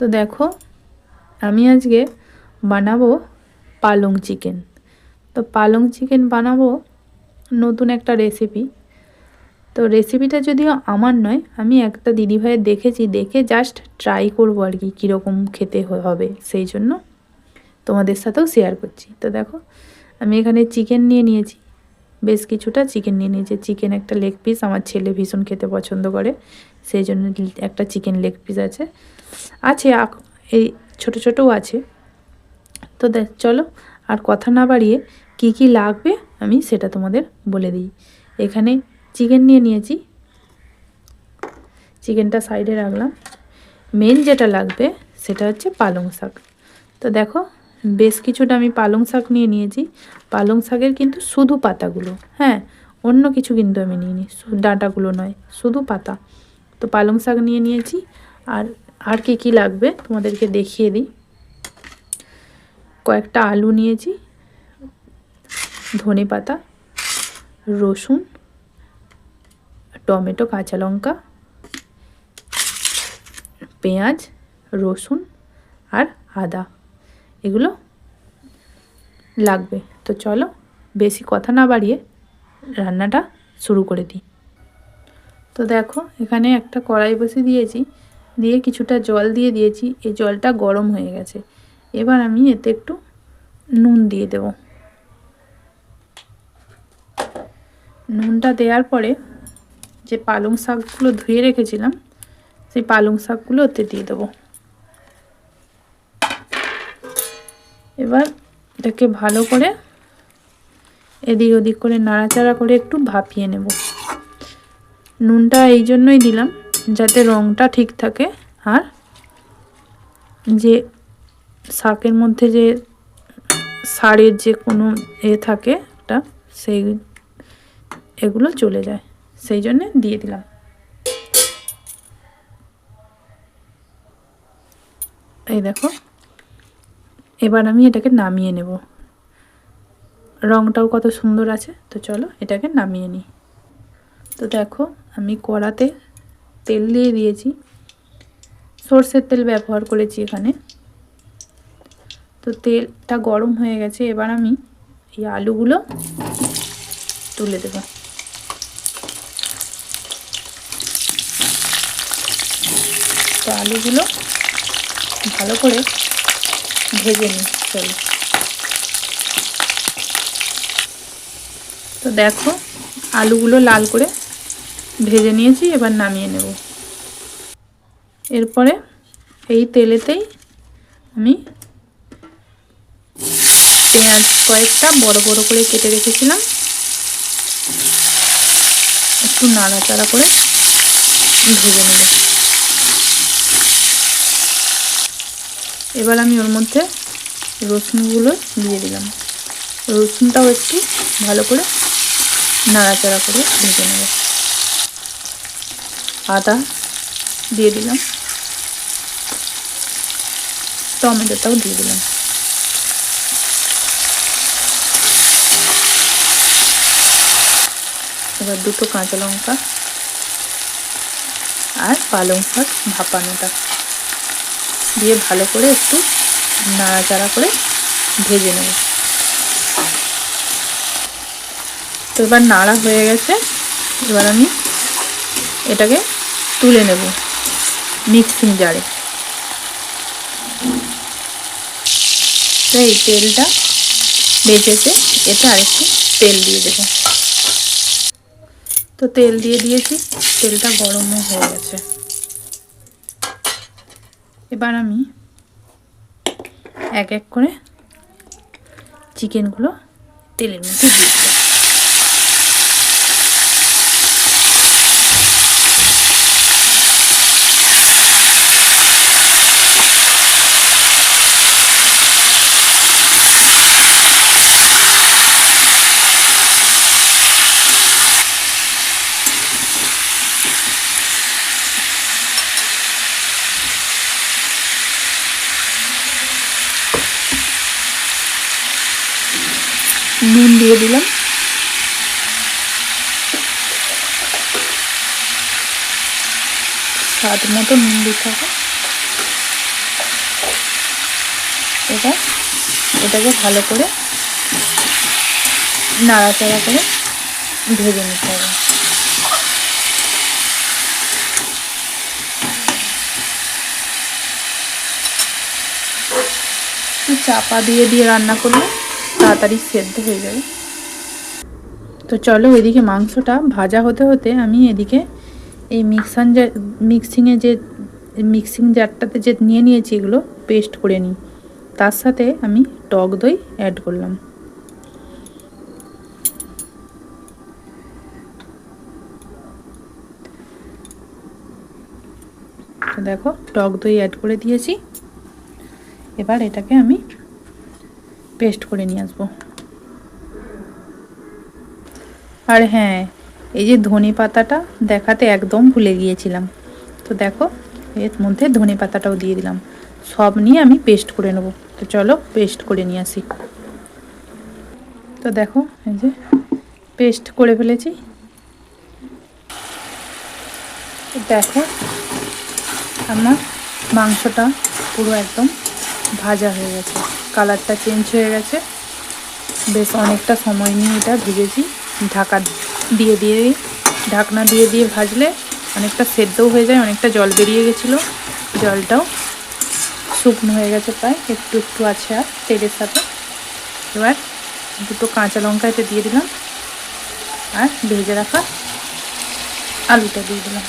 তো দেখো আমি আজকে বানাবো পালং চিকেন। তো পালং চিকেন বানাবো নতুন একটা রেসিপি। তো রেসিপিটা যদিও আমার নয়, আমি একটা দিদিভাইয়ের দেখেছি, দেখে জাস্ট ট্রাই করবো আর কি কীরকম খেতে হবে, সেই জন্য তোমাদের সাথেও শেয়ার করছি। তো দেখো আমি এখানে চিকেন নিয়ে নিয়েছি, বেশ কিছুটা চিকেন নিয়ে নিয়েছি। চিকেন একটা লেগ পিস, আমার ছেলে ভীষণ খেতে পছন্দ করে, সেই জন্য একটা চিকেন লেগ পিস আছে এই ছোট ছোটও আছে। তো চলো আর কথা না বাড়িয়ে কি কি লাগবে আমি সেটা তোমাদের বলে দিই। এখানে চিকেন নিয়ে নিয়েছি, চিকেনটা সাইডে রাখলাম। মেন যেটা লাগবে সেটা হচ্ছে পালং শাক। তো দেখো বেশ কিছুটা আমি পালং শাক নিয়ে নিয়েছি। পালং শাকের কিন্তু শুধু পাতাগুলো, হ্যাঁ, অন্য কিছু কিন্তু আমি নিইনি, ডাঁটাগুলো নয়, শুধু পাতা। তো পালং শাক নিয়ে নিয়েছি। আর কি কি লাগবে তোমাদেরকে দেখিয়ে দিই। কয়েকটা আলু নিয়েছি, ধনে পাতা, রসুন, টমেটো, কাঁচা লঙ্কা, পেঁয়াজ, রসুন আর আদা, এগুলো লাগবে। তো চলো বেশি কথা না বাড়িয়ে রান্নাটা শুরু করে দিই। তো দেখো এখানে একটা কড়াই বসিয়ে দিয়েছি, দিয়ে কিছুটা জল দিয়ে দিয়েছি। এই জলটা গরম হয়ে গেছে। এবার আমি এতে একটু নুন দিয়ে দেব। নুনটা দেওয়ার পরে যে পালং শাকগুলো ধুয়ে রেখেছিলাম সেই পালং শাকগুলো ওতে দিয়ে দেবো। এবার এটাকে ভালো করে এদিক ওদিক করে নাড়াচাড়া করে একটু ভাপিয়ে নেব। নুনটা এই জন্যই দিলাম যাতে রঙটা ঠিক থাকে, আর যে শাকের মধ্যে যে সারের যে কোনো থাকে একটা, সেই এগুলো চলে যায়, সেই জন্যে দিয়ে দিলাম। এই দেখো এবার আমি এটাকে নামিয়ে নেব। রঙটাও কত সুন্দর আছে। তো চলো এটাকে নামিয়ে নিই। তো দেখো আমি কড়াতে তেল দিয়ে দিয়েছি, সর্ষের তেল ব্যবহার করেছি এখানে। তো তেলটা গরম হয়ে গেছে। এবার আমি এই আলুগুলো তুলে দেব। তো আলুগুলো ভালো করে ভেজে নিই। চলো, তো দেখো আলুগুলো লাল করে ভেজে নিয়েছি, এবার নামিয়ে নেব। এরপরে এই তেলেতেই আমি পেঁয়াজ কয়েকটা বড় বড় করে কেটে রেখেছিলাম, একটু নাড়াচাড়া করে ভেজে নেব। এবার আমি ওর মধ্যে রসুনগুলো দিয়ে দিলাম। রসুনটাও একটু ভালো করে নাড়াচাড়া করে ভেজে নেব। আদা দিয়ে দিলাম, টমেটোটাও দিয়ে দিলাম। এবার দুটো কাঁচা লঙ্কা আর পালং শাক ভাপানোটা দিয়ে ভালো করে একটু নাড়াচাড়া করে ভেজে নেব। তো এবার নাড়া হয়ে গেছে। এবার আমি এটাকে তুলে নেব মিক্সিং জারে। তো এই তেলটা বেঁচেছে, এতে আরেকটু তেল দিয়ে দেব। তো তেল দিয়ে দিয়েছি, তেলটা গরমও হয়ে গেছে। এবার আমি এক এক করে চিকেনগুলো তেলের মধ্যে দিয়ে দেব। নুন দিয়ে দিলাম, স্বাদ মতো নুন দিতে হবে। এবার এটাকে ভালো করে নাড়াচাড়া করে ভেজে নিতে হবে। চাপা দিয়ে দিয়ে রান্না করলে তাড়াতাড়ি সেদ্ধ হয়ে যাবে। তো চলো, এদিকে মাংসটা ভাজা হতে হতে আমি এদিকে এই মিক্সিং জারটাতে যে নিয়ে নিয়েছি এগুলো পেস্ট করে নিই। তার সাথে আমি টক দই অ্যাড করলাম। তো দেখো, টক দই অ্যাড করে দিয়েছি। এবার এটাকে আমি পেস্ট করে নিয়ে আসবো। আর হ্যাঁ, এই যে ধনে পাতাটা দেখাতে একদম ভুলে গিয়েছিলাম। তো দেখো, এর মধ্যে ধনে পাতাটাও দিয়ে দিলাম। সব নিয়ে আমি পেস্ট করে নেব। তো চলো পেস্ট করে নিয়ে আসি। তো দেখো, এই যে পেস্ট করে ফেলেছি। দেখো, আমার মাংসটা পুরো একদম ভাজা হয়ে গেছে, কালারটা চেঞ্জ হয়ে গেছে। বেশ অনেকটা সময় নিয়ে এটা ভেজেছি। ঢাকনা দিয়ে দিয়ে ভাজলে অনেকটা সেদ্ধও হয়ে যায়। অনেকটা জল বেরিয়ে গেছিলো, জলটাও শুকনো হয়ে গেছে প্রায়, একটু একটু আছে আর তেলের সাথে। এবার দুটো কাঁচা লঙ্কা এতে দিয়ে দিলাম আর ভেজে রাখা আলুটা দিয়ে দিলাম।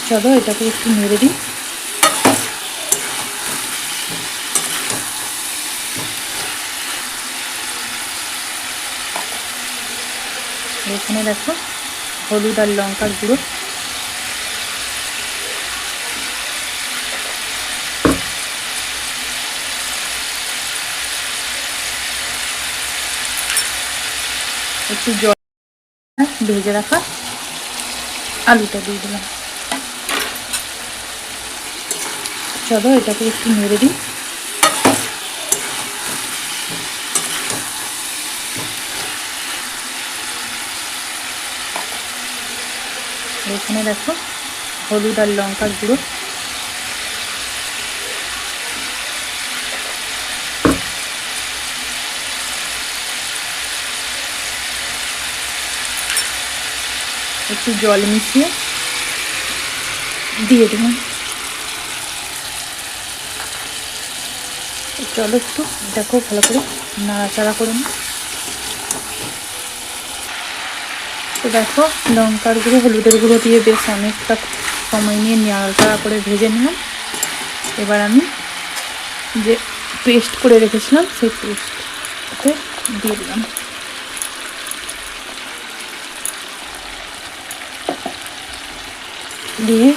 চলো এটাকে একটু নেড়ে দিই। এখানে দেখো হলুদ আর লঙ্কার গুঁড়ো, একটু জল, ভেজে রাখা আলুটা দিয়ে দিলাম। চলো এটাকে একটু নেড়ে দিই। এখানে দেখো হলুদ আর লঙ্কার গুঁড়ো, একটু জল মিশিয়ে দিয়ে দিলাম। চলো একটু দেখো ভালো করে নাড়াচাড়া করে নিই। তো দেখো, লঙ্কার গুঁড়ো হলুদের গুঁড়ো দিয়ে বেশ অনেকটা সময় নিয়ে নাড়াচাড়া করে ভেজে নিলাম। এবার আমি যে পেস্ট করে রেখেছিলাম সেই পেস্টতে দিয়ে দিলাম। দিয়ে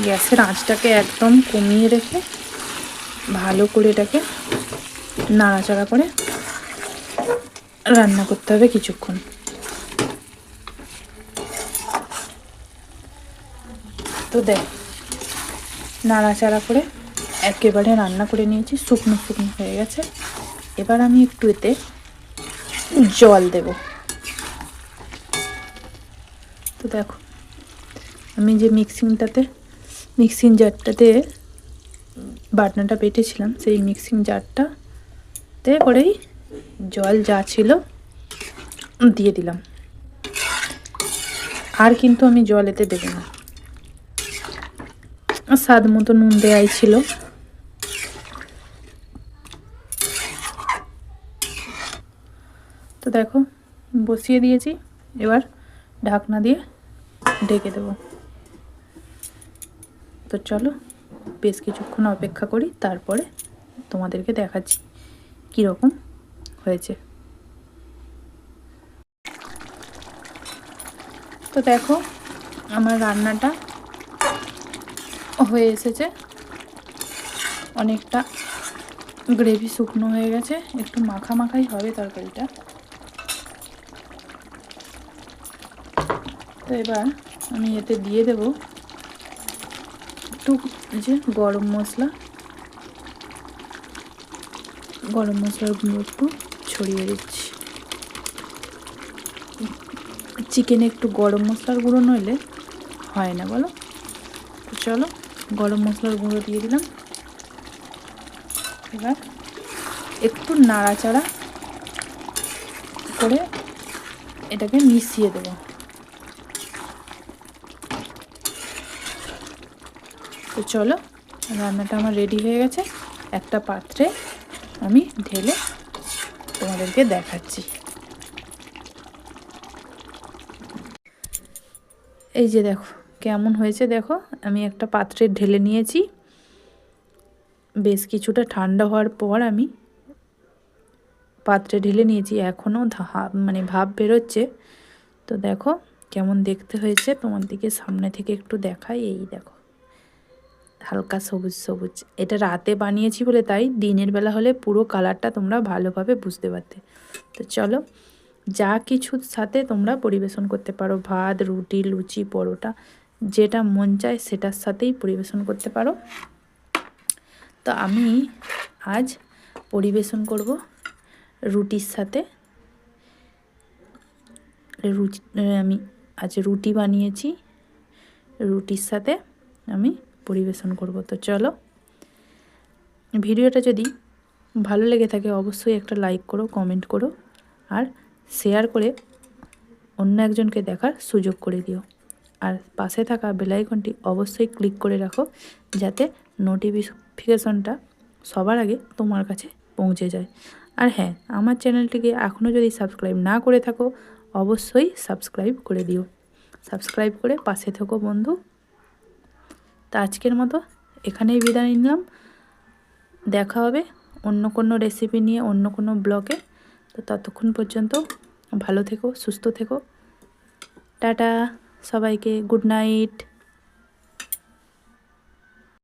গ্যাসের আঁচটাকে একদম কমিয়ে রেখে ভালো করে এটাকে নাড়াচাড়া করে রান্না করতে হবে কিছুক্ষণ। তো দেখ, নাড়াচাড়া করে একেবারে রান্না করে নিয়েছি, শুকনো শুকনো হয়ে গেছে। এবার আমি একটু এতে জল দেব। তো দেখো, আমি যে মিক্সিং জারটাতে বাটনাটা বেটেছিলাম সেই মিক্সিং জারটাতে করেই জল যা ছিল দিয়ে দিলাম। আর কিন্তু আমি জল এতে দেবো না, স্বাদ মতো নুন দেওয়াই ছিল। তো দেখো বসিয়ে দিয়েছি, এবার ঢাকনা দিয়ে ঢেকে দেব। তো চলো বেশ কিছুক্ষণ অপেক্ষা করি, তারপরে তোমাদেরকে দেখাচ্ছি কীরকম হয়েছে। তো দেখো আমার রান্নাটা হয়ে এসেছে, অনেকটা গ্রেভি শুকনো হয়ে গেছে, একটু মাখা মাখাই হবে তরকারিটা। তো এবার আমি এতে দিয়ে দেব একটু যে গরম মশলার গুঁড়ো একটু ছড়িয়ে দিচ্ছি। চিকেনে একটু গরম মশলার গুঁড়ো নইলে হয় না, বলো। তো চলো গরম মশলার গুঁড়ো দিয়ে দিলাম। এবার একটু নাড়াচাড়া করে এটাকে মিশিয়ে দেবো। তো চলো, রান্নাটা আমার রেডি হয়ে গেছে। একটা পাত্রে আমি ঢেলে তোমাদেরকে দেখাচ্ছি। এই যে দেখো কেমন হয়েছে, দেখো আমি একটা পাত্রে ঢেলে নিয়েছি। বেশ কিছুটা ঠান্ডা হওয়ার পর আমি পাত্রে ঢেলে নিয়েছি। এখনও মানে ভাপ বেরোচ্ছে। তো দেখো কেমন দেখতে হয়েছে, তোমার দিকে সামনে থেকে একটু দেখাই। এই দেখো হালকা সবুজ সবুজ। এটা রাতে বানিয়েছি বলে তাই, দিনের বেলা হলে পুরো কালারটা তোমরা ভালোভাবে বুঝতে পারতে। তো চলো, যা কিছুর সাথে তোমরা পরিবেশন করতে পারো, ভাত, রুটি, লুচি, পরোটা, যেটা মন চায় সেটার সাথেই পরিবেশন করতে পারো। তো আমি আজ পরিবেশন করব রুটির সাথে। আমি আজ রুটি বানিয়েছি, রুটির সাথে আমি পরিবেশন করব। তো চলো, ভিডিওটা যদি ভালো লেগে থাকে অবশ্যই একটা লাইক করো, কমেন্ট করো, আর শেয়ার করে অন্য একজনকে দেখার সুযোগ করে দিও। আর পাশে থাকা বেল আইকনটি অবশ্যই ক্লিক করে রাখো, যাতে নোটিফিকেশনটা সবার আগে তোমার কাছে পৌঁছে যায়। আর হ্যাঁ, আমার চ্যানেলটিকে এখনও যদি সাবস্ক্রাইব না করে থাকো অবশ্যই সাবস্ক্রাইব করে দিও। সাবস্ক্রাইব করে পাশে থেকো বন্ধু। তা আজকের মতো এখানেই বিদায় নিলাম। দেখা হবে অন্য কোনো রেসিপি নিয়ে, অন্য কোনো ব্লগে। তো ততক্ষণ পর্যন্ত ভালো থেকো, সুস্থ থেকো। টাটা সবাইকে, গুড নাইট।